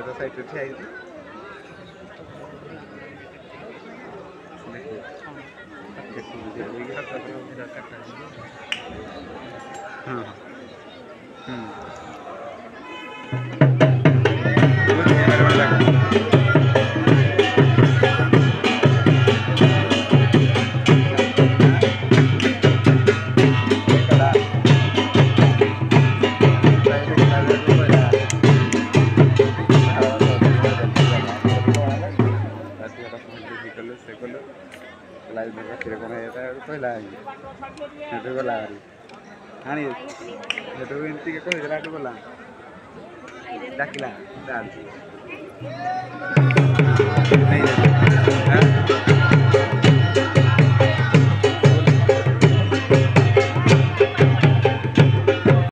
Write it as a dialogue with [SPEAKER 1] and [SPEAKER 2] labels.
[SPEAKER 1] तो साइड ठिया हाँ लाइव में फिर कौन है कहला हेटू गला आनी हेटू एमती के कहला हेटू गला डाकिला